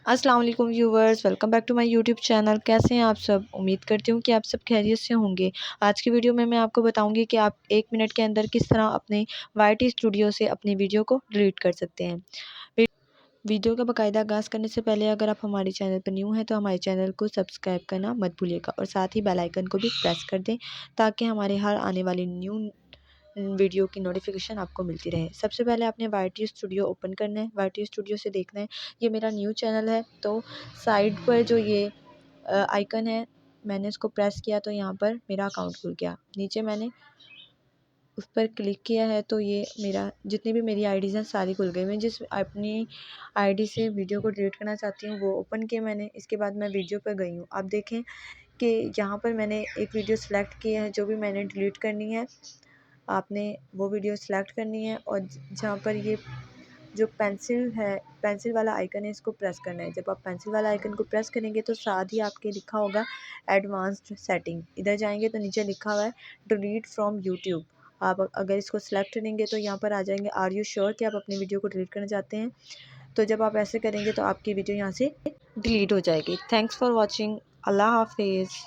अस्सलाम वालेकुम viewers, welcome back to my YouTube channel. कैसे हैं आप सब? उम्मीद करती हूँ कि आप सब खैरियत से होंगे। आज की वीडियो में मैं आपको बताऊंगी कि आप 1 मिनट के अंदर किस तरह अपने वाईटी स्टूडियो से अपनी वीडियो को डिलीट कर सकते हैं। वीडियो का बाकायदा आगाज़ करने से पहले अगर आप हमारे चैनल पर न्यू हैं तो हमारे चैनल को सब्सक्राइब करना मत भूलिएगा और साथ ही बेल आइकन को भी प्रेस कर दें ताकि हमारे हर आने वाली न्यू वीडियो की नोटिफिकेशन आपको मिलती रहे। सबसे पहले आपने वाईटी स्टूडियो ओपन करना है। वाईटी स्टूडियो से देखना है, ये मेरा न्यू चैनल है तो साइड पर जो ये आइकन है मैंने इसको प्रेस किया तो यहाँ पर मेरा अकाउंट खुल गया। नीचे मैंने उस पर क्लिक किया है तो ये मेरा जितनी भी मेरी आईडीज़ हैं सारी खुल गई। मैं जिस अपनी आईडी से वीडियो को डिलीट करना चाहती हूँ वो ओपन किया मैंने। इसके बाद मैं वीडियो पर गई हूँ। आप देखें कि यहाँ पर मैंने एक वीडियो सेलेक्ट की है जो भी मैंने डिलीट करनी है। आपने वो वीडियो सेलेक्ट करनी है और जहाँ पर ये जो पेंसिल है, पेंसिल वाला आइकन है, इसको प्रेस करना है। जब आप पेंसिल वाला आइकन को प्रेस करेंगे तो साथ ही आपके लिखा होगा एडवांस्ड सेटिंग। इधर जाएंगे तो नीचे लिखा हुआ है डिलीट फ्रॉम यूट्यूब। आप अगर इसको सेलेक्ट करेंगे तो यहाँ पर आ जाएंगे आर यू श्योर कि आप अपनी वीडियो को डिलीट करना चाहते हैं। तो जब आप ऐसे करेंगे तो आपकी वीडियो यहाँ से डिलीट हो जाएगी। Thanks for watching. अल्लाह हाफिज़।